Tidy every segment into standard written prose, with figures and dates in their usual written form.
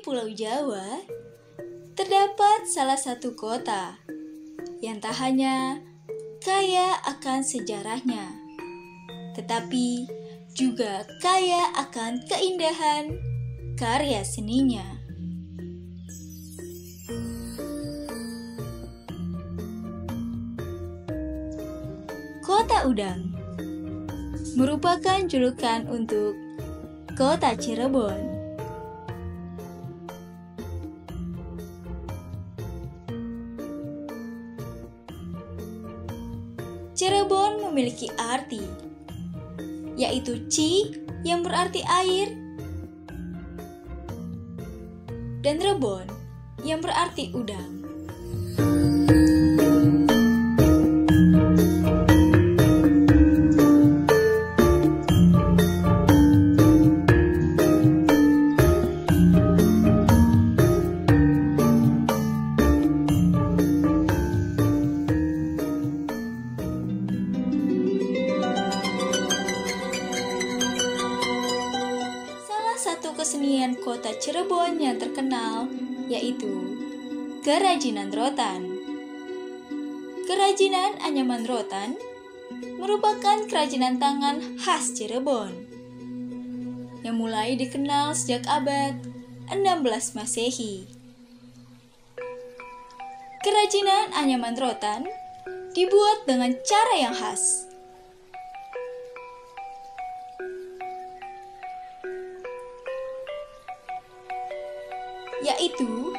Pulau Jawa, terdapat salah satu kota yang tak hanya kaya akan sejarahnya, tetapi juga kaya akan keindahan karya seninya. Kota Udang merupakan julukan untuk Kota Cirebon. Cirebon memiliki arti, yaitu Ci yang berarti air, dan Rebon yang berarti udang. Satu kesenian kota Cirebon yang terkenal yaitu kerajinan rotan. Kerajinan anyaman rotan merupakan kerajinan tangan khas Cirebon yang mulai dikenal sejak abad 16 Masehi. Kerajinan anyaman rotan dibuat dengan cara yang khas, yaitu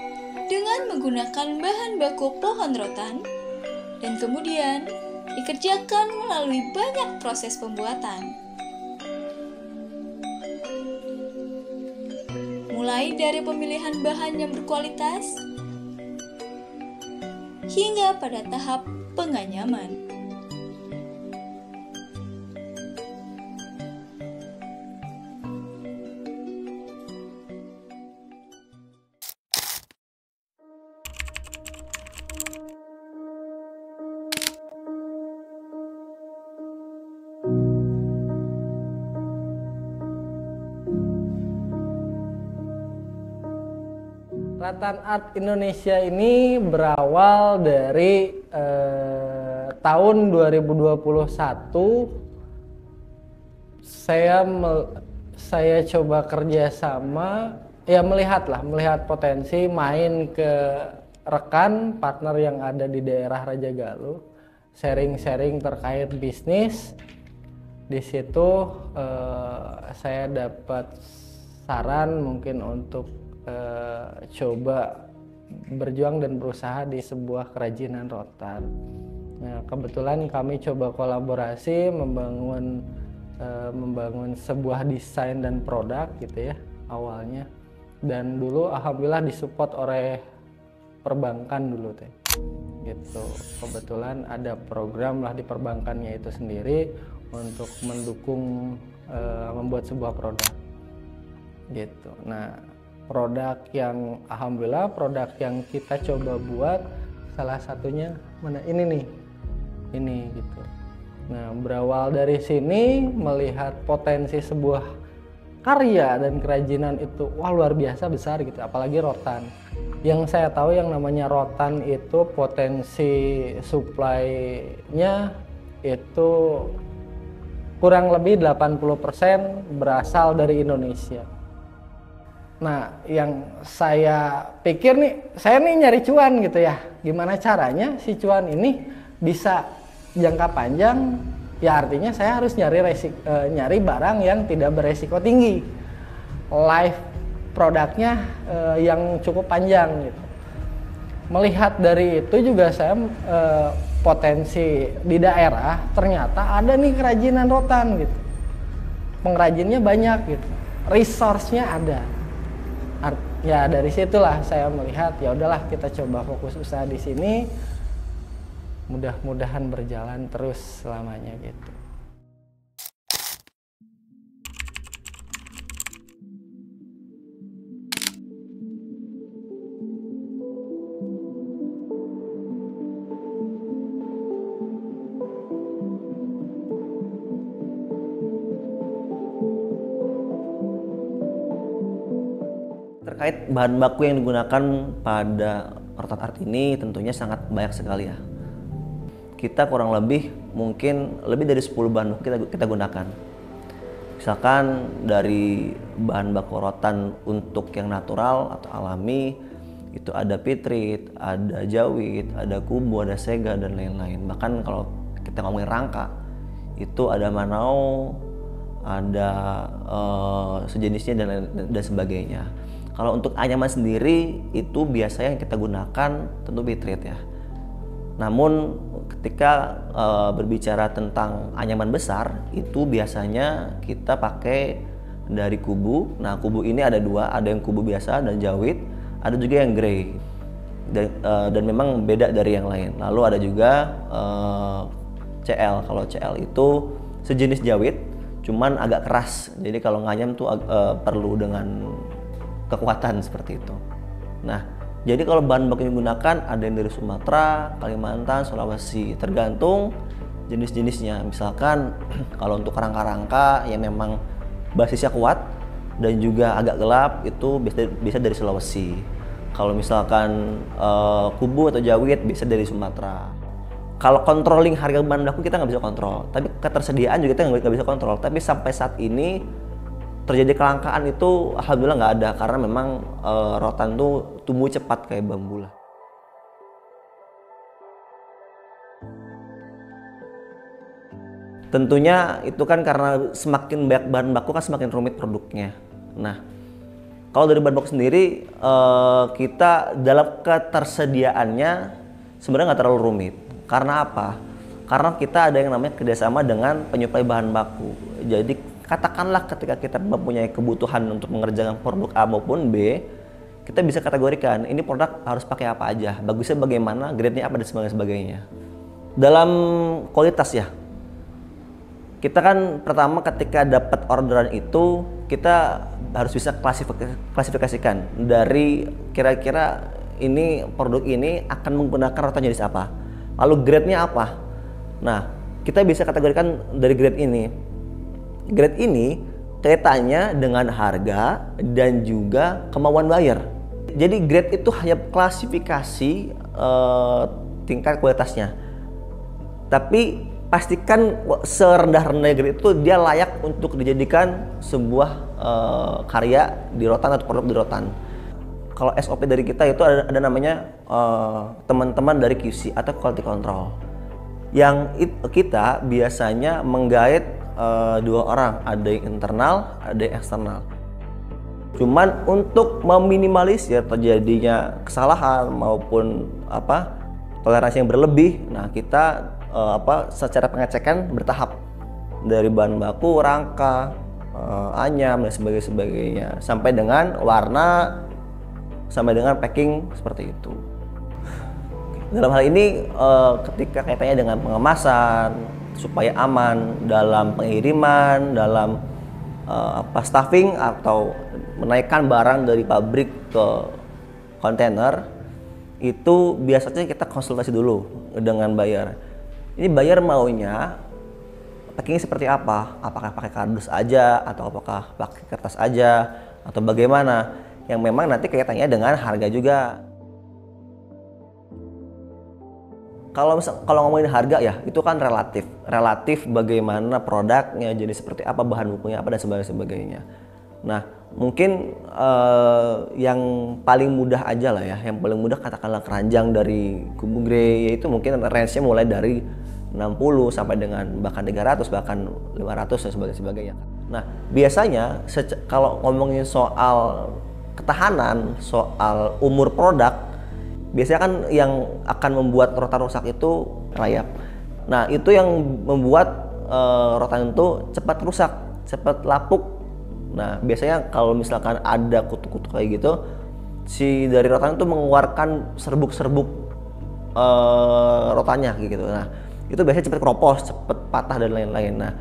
dengan menggunakan bahan baku pohon rotan dan kemudian dikerjakan melalui banyak proses pembuatan. Mulai dari pemilihan bahan yang berkualitas hingga pada tahap penganyaman. Rotan Art Indonesia ini berawal dari tahun 2021. Saya coba kerjasama, ya melihat potensi main ke rekan partner yang ada di daerah Raja Galuh, sharing-sharing terkait bisnis. Di situ saya dapat saran mungkin untuk coba berjuang dan berusaha di sebuah kerajinan rotan. Nah, kebetulan kami coba kolaborasi membangun sebuah desain dan produk gitu ya awalnya. Dan dulu alhamdulillah disupport oleh perbankan dulu teh. Gitu. Kebetulan ada program lah di perbankannya itu sendiri untuk mendukung membuat sebuah produk. Gitu. Nah, produk yang alhamdulillah produk yang kita coba buat salah satunya mana ini gitu. Nah, berawal dari sini melihat potensi sebuah karya dan kerajinan itu luar biasa besar gitu, apalagi rotan. Yang saya tahu yang namanya rotan itu potensi supply-nya itu kurang lebih 80% berasal dari Indonesia. Nah, yang saya pikir saya nyari cuan gitu ya. Gimana caranya si cuan ini bisa jangka panjang? Ya artinya saya harus nyari barang yang tidak beresiko tinggi. Life produknya yang cukup panjang gitu. Melihat dari itu juga saya potensi di daerah ternyata ada nih kerajinan rotan gitu. Pengrajinnya banyak gitu. Resource-nya ada. Ya dari situlah saya melihat ya udahlah kita coba fokus usaha di sini, mudah-mudahan berjalan terus selamanya gitu. Terkait bahan baku yang digunakan pada rotan art ini tentunya sangat banyak sekali ya. Kita kurang lebih mungkin lebih dari 10 bahan baku kita gunakan. Misalkan dari bahan baku rotan untuk yang natural atau alami itu ada pitrit, ada jawit, ada kubu, ada sega dan lain-lain. Bahkan kalau kita ngomongin rangka itu ada manau, ada sejenisnya dan sebagainya. Kalau untuk anyaman sendiri itu biasanya yang kita gunakan tentu pitrit ya. Namun ketika berbicara tentang anyaman besar itu biasanya kita pakai dari kubu. Nah kubu ini ada dua, ada yang kubu biasa dan jawit, ada juga yang grey dan memang beda dari yang lain. Lalu ada juga CL. Kalau CL itu sejenis jawit, cuman agak keras. Jadi kalau nganyam tuh perlu dengan kekuatan seperti itu. Nah, jadi kalau bahan baku yang digunakan ada yang dari Sumatera, Kalimantan, Sulawesi, tergantung jenis-jenisnya. Misalkan kalau untuk rangka-rangka yang memang basisnya kuat dan juga agak gelap itu bisa dari Sulawesi. Kalau misalkan kubu atau jawit bisa dari Sumatera. Kalau controlling harga bahan baku kita nggak bisa kontrol, tapi ketersediaan juga kita nggak bisa kontrol. Tapi sampai saat ini terjadi kelangkaan itu alhamdulillah nggak ada, karena memang rotan tuh tumbuh cepat kayak bambu lah. Tentunya itu kan karena semakin banyak bahan baku kan semakin rumit produknya. Nah, kalau dari bahan baku sendiri kita dalam ketersediaannya sebenarnya nggak terlalu rumit. Karena apa? Karena kita ada yang namanya kerjasama dengan penyuplai bahan baku. Jadi katakanlah ketika kita mempunyai kebutuhan untuk mengerjakan produk A maupun B, kita bisa kategorikan ini produk harus pakai apa aja, bagusnya bagaimana, grade-nya apa dan sebagainya. Dalam kualitas ya, kita kan pertama ketika dapat orderan itu kita harus bisa klasifikasikan dari kira-kira ini produk ini akan menggunakan rotan jenis apa, lalu grade-nya apa. Nah, kita bisa kategorikan dari grade ini. Grade ini kaitannya dengan harga dan juga kemauan buyer. Jadi grade itu hanya klasifikasi tingkat kualitasnya. Tapi pastikan serendah-rendahnya grade itu dia layak untuk dijadikan sebuah karya di rotan atau produk di rotan. Kalau SOP dari kita itu ada namanya teman-teman dari QC atau quality control. Yang kita biasanya menggait dua orang, ada yang internal, ada yang eksternal. Cuman untuk meminimalisir terjadinya kesalahan maupun toleransi yang berlebih, nah kita secara pengecekan bertahap dari bahan baku, rangka, anyam dan sebagainya sampai dengan warna, sampai dengan packing seperti itu. Dalam hal ini ketika kaitannya dengan pengemasan supaya aman dalam pengiriman, dalam stuffing atau menaikkan barang dari pabrik ke kontainer, itu biasanya kita konsultasi dulu dengan buyer. Ini buyer maunya packing seperti apa? Apakah pakai kardus aja atau apakah pakai kertas aja atau bagaimana? Yang memang nanti kaitannya dengan harga juga. Kalau ngomongin harga ya, itu kan relatif bagaimana produknya, jenis seperti apa, bahan bakunya apa dan sebagainya. Nah, mungkin yang paling mudah aja lah ya, yang paling mudah katakanlah keranjang dari kubu grey, yaitu mungkin range-nya mulai dari 60 sampai dengan bahkan 300 bahkan 500 dan sebagainya. Nah, biasanya kalau ngomongin soal ketahanan, soal umur produk, biasanya kan yang akan membuat rotan rusak itu rayap. Nah, itu yang membuat rotan itu cepat rusak, cepat lapuk. Nah, biasanya kalau misalkan ada kutu-kutu kayak gitu, si dari rotan itu mengeluarkan serbuk-serbuk rotannya gitu. Nah, itu biasanya cepat keropos, cepat patah dan lain-lain. Nah,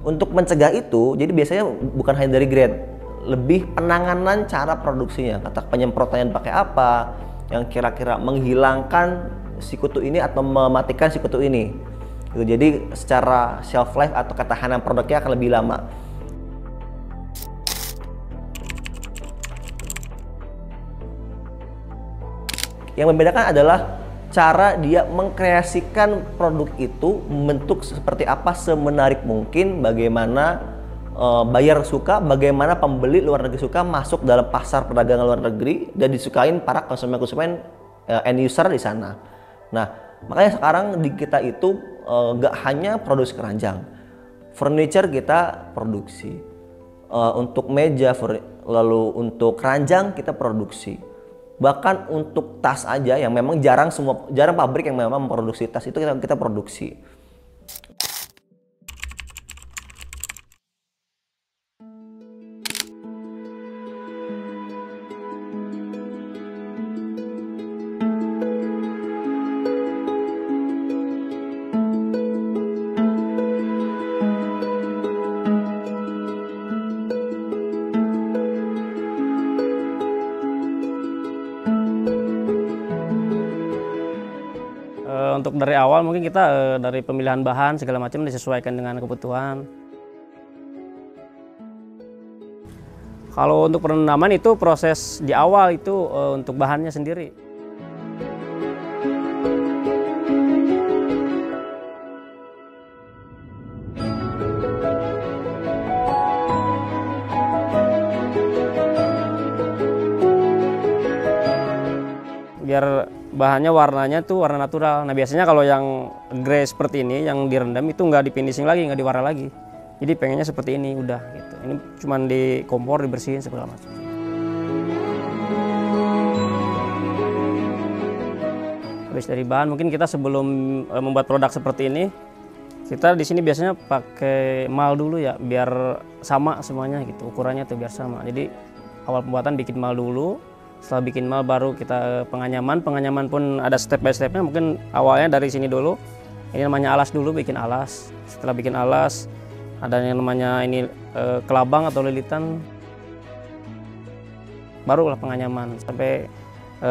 untuk mencegah itu, jadi biasanya bukan hanya dari grade, lebih penanganan cara produksinya. Kata penyemprotannya pakai apa, yang kira-kira menghilangkan si kutu ini atau mematikan si kutu ini. Jadi secara shelf life atau ketahanan produknya akan lebih lama. Yang membedakan adalah cara dia mengkreasikan produk itu bentuk seperti apa semenarik mungkin, bagaimana buyer suka, bagaimana pembeli luar negeri suka masuk dalam pasar perdagangan luar negeri dan disukain para konsumen-konsumen end user di sana. Nah, makanya sekarang di kita itu gak hanya produksi keranjang, furniture kita produksi, untuk meja, lalu untuk keranjang kita produksi. Bahkan untuk tas aja yang memang jarang pabrik yang memang memproduksi tas itu kita produksi. Untuk dari awal mungkin kita dari pemilihan bahan segala macam disesuaikan dengan kebutuhan. Kalau untuk perendaman itu proses di awal itu untuk bahannya sendiri. Biar bahannya warnanya tuh warna natural. Nah biasanya kalau yang grey seperti ini yang direndam itu nggak di finishing lagi, nggak diwarna lagi. Jadi pengennya seperti ini udah gitu. Ini cuman di kompor dibersihin segala macam. Habis dari bahan mungkin kita sebelum membuat produk seperti ini, kita di sini biasanya pakai mal dulu ya biar sama semuanya gitu, ukurannya tuh biar sama. Jadi awal pembuatan bikin mal dulu. Setelah bikin mal baru kita penganyaman pun ada step by stepnya. Mungkin awalnya dari sini dulu, ini namanya alas dulu, bikin alas. Setelah bikin alas ada yang namanya ini kelabang atau lilitan, barulah penganyaman sampai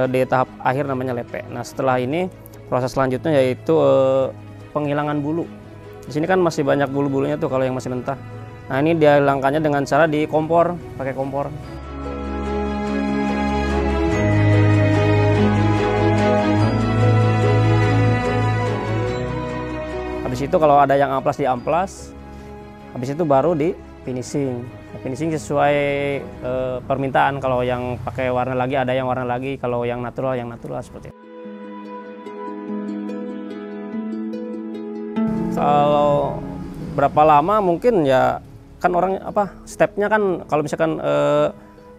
di tahap akhir namanya lepek. Nah setelah ini proses selanjutnya yaitu penghilangan bulu. Di sini kan masih banyak bulu-bulunya tuh kalau yang masih mentah. Nah ini dihilangkannya dengan cara di kompor, pakai kompor. Habis itu kalau ada yang amplas di amplas, habis itu baru di finishing. Finishing sesuai permintaan. Kalau yang pakai warna lagi ada yang warna lagi, kalau yang natural seperti itu. Kalau berapa lama mungkin ya kan orang stepnya kan kalau misalkan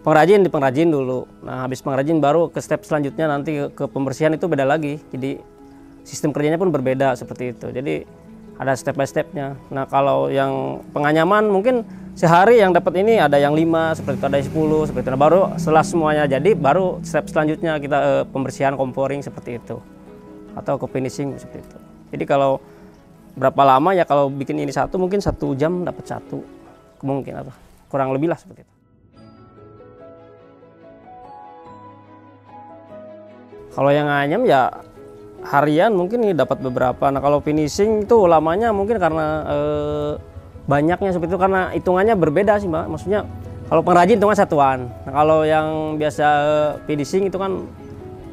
pengrajin di pengrajin dulu. Nah habis pengrajin baru ke step selanjutnya nanti ke pembersihan itu beda lagi. Jadi sistem kerjanya pun berbeda seperti itu. Jadi ada step by stepnya. Nah kalau yang penganyaman mungkin sehari yang dapat ini ada yang 5 seperti itu, ada yang 10 seperti itu. Nah, baru setelah semuanya jadi baru step selanjutnya kita pembersihan comporing seperti itu atau ke finishing seperti itu. Jadi kalau berapa lama ya kalau bikin ini satu mungkin 1 jam dapat satu, mungkin atau kurang lebih lah seperti itu. Kalau yang nganyam ya harian mungkin dapat beberapa. Nah kalau finishing itu lamanya mungkin karena banyaknya seperti itu, karena hitungannya berbeda sih Mbak. Maksudnya kalau pengrajin hitungan satuan. Nah kalau yang biasa finishing itu kan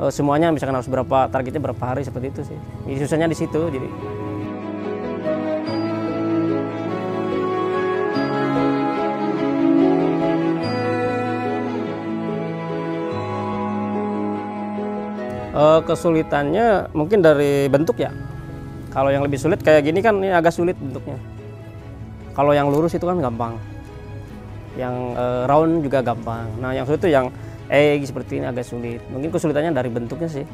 semuanya misalkan harus berapa, targetnya berapa hari seperti itu sih. Jadi susahnya di situ. Jadi kesulitannya mungkin dari bentuk ya. Kalau yang lebih sulit kayak gini kan ini agak sulit bentuknya. Kalau yang lurus itu kan gampang. Yang round juga gampang. Nah yang sulit itu yang seperti ini agak sulit. Mungkin kesulitannya dari bentuknya sih.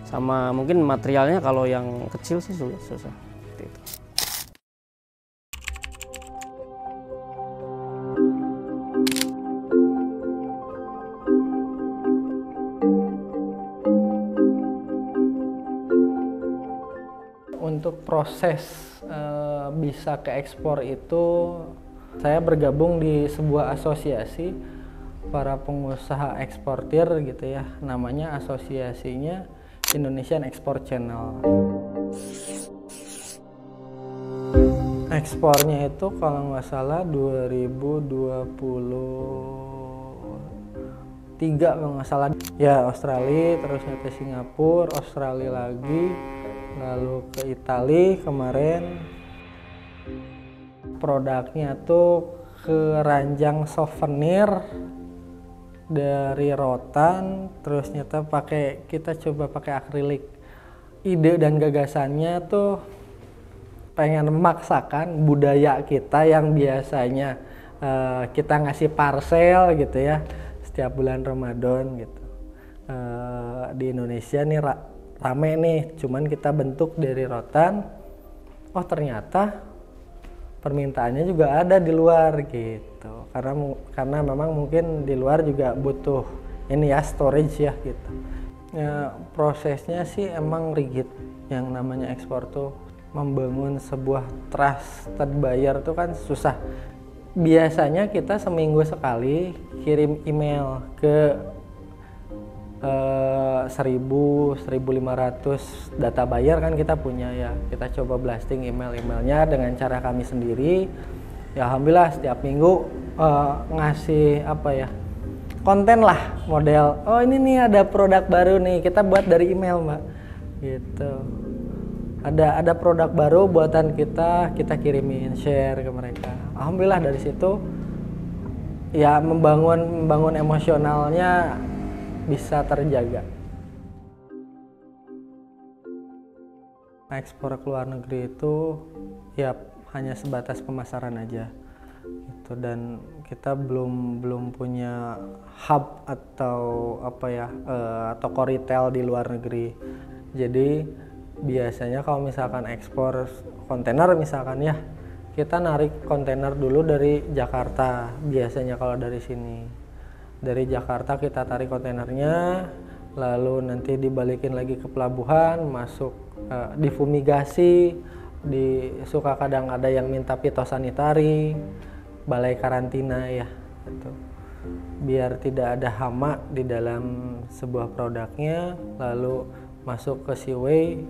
Sama mungkin materialnya kalau yang kecil sih susah. Seperti itu. Untuk proses bisa ke ekspor itu saya bergabung di sebuah asosiasi para pengusaha eksportir gitu ya, namanya asosiasinya Indonesian Export Channel. Ekspornya itu kalau nggak salah 2020 3 kalau nggak salah ya, Australia, terus ke Singapura, Australia lagi, lalu ke Italia kemarin. Produknya tuh keranjang souvenir dari rotan, terus nyata kita coba pakai akrilik. Ide dan gagasannya tuh pengen memaksakan budaya kita yang biasanya kita ngasih parcel gitu ya setiap bulan Ramadan gitu. Di Indonesia nih rame nih, cuman kita bentuk dari rotan. Oh ternyata permintaannya juga ada di luar gitu, karena memang mungkin di luar juga butuh ini ya, storage ya gitu. Ya, prosesnya sih emang rigid. Yang namanya ekspor tuh membangun sebuah trusted buyer tuh kan susah. Biasanya kita seminggu sekali kirim email ke 1.000-1.500 data buyer kan kita punya ya. Kita coba blasting emailnya dengan cara kami sendiri. Ya alhamdulillah setiap minggu ngasih apa ya, konten lah, model oh ini nih ada produk baru nih kita buat dari email mbak gitu. Ada produk baru buatan kita kirimin, share ke mereka. Alhamdulillah dari situ ya membangun emosionalnya bisa terjaga. Ekspor ke luar negeri itu ya hanya sebatas pemasaran aja gitu, dan kita belum punya hub atau apa ya toko retail di luar negeri. Jadi biasanya kalau misalkan ekspor kontainer misalkan ya, kita narik kontainer dulu dari Jakarta. Biasanya kalau dari sini dari Jakarta kita tarik kontainernya, lalu nanti dibalikin lagi ke pelabuhan, masuk difumigasi, suka kadang ada yang minta fitosanitari, balai karantina ya gitu. Biar tidak ada hama di dalam sebuah produknya, lalu masuk ke seaway.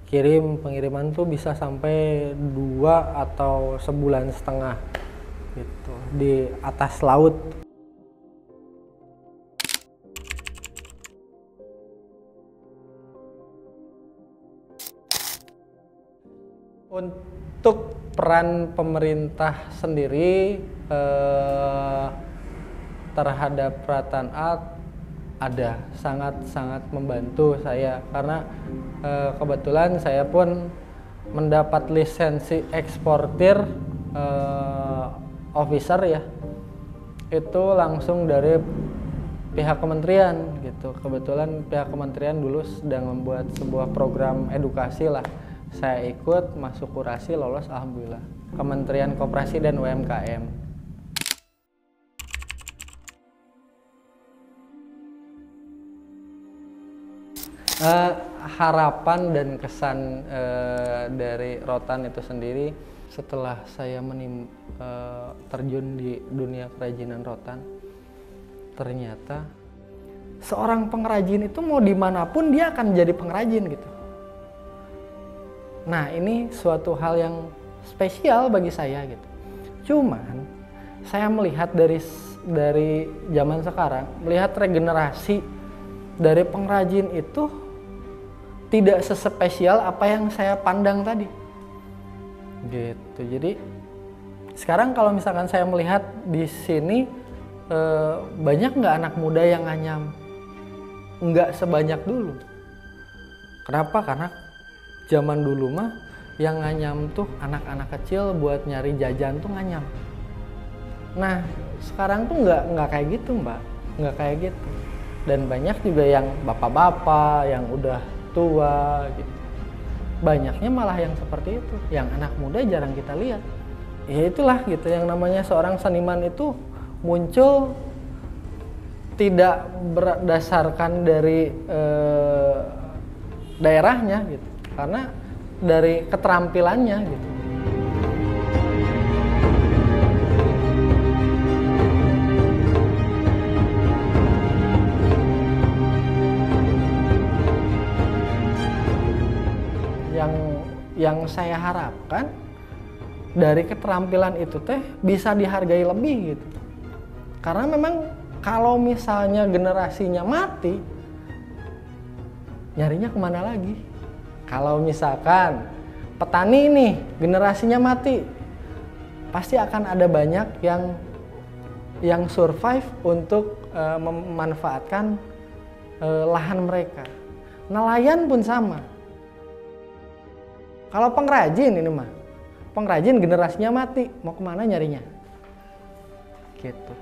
Pengiriman tuh bisa sampai 2 atau sebulan setengah gitu di atas laut. Untuk peran pemerintah sendiri terhadap Ratan Art ada, sangat membantu saya karena kebetulan saya pun mendapat lisensi eksportir officer ya, itu langsung dari pihak kementerian gitu. Kebetulan pihak kementerian dulu sedang membuat sebuah program edukasi lah, saya ikut masuk kurasi, lolos alhamdulillah. Kementerian Koperasi dan UMKM. Harapan dan kesan dari Rotan itu sendiri setelah saya terjun di dunia kerajinan rotan, ternyata seorang pengrajin itu mau dimanapun dia akan jadi pengrajin gitu. Nah ini suatu hal yang spesial bagi saya gitu. Cuman saya melihat dari zaman sekarang, melihat regenerasi dari pengrajin itu tidak sespesial apa yang saya pandang tadi gitu. Jadi sekarang kalau misalkan saya melihat di sini banyak nggak anak muda yang nganyam, nggak sebanyak dulu. Kenapa? Karena zaman dulu mah yang nganyam tuh anak-anak kecil buat nyari jajan tuh nganyam. Nah sekarang tuh nggak kayak gitu mbak, nggak kayak gitu. Dan banyak juga yang bapak-bapak yang udah tua gitu. Banyaknya malah yang seperti itu, yang anak muda jarang kita lihat. Ya itulah gitu, yang namanya seorang seniman itu muncul tidak berdasarkan dari daerahnya gitu, karena dari keterampilannya gitu. Yang saya harapkan dari keterampilan itu teh bisa dihargai lebih gitu. Karena memang kalau misalnya generasinya mati, nyarinya kemana lagi? Kalau misalkan petani nih generasinya mati, pasti akan ada banyak yang survive untuk memanfaatkan lahan mereka. Nelayan pun sama. Kalau pengrajin ini mah, pengrajin generasinya mati, mau kemana nyarinya? Gitu.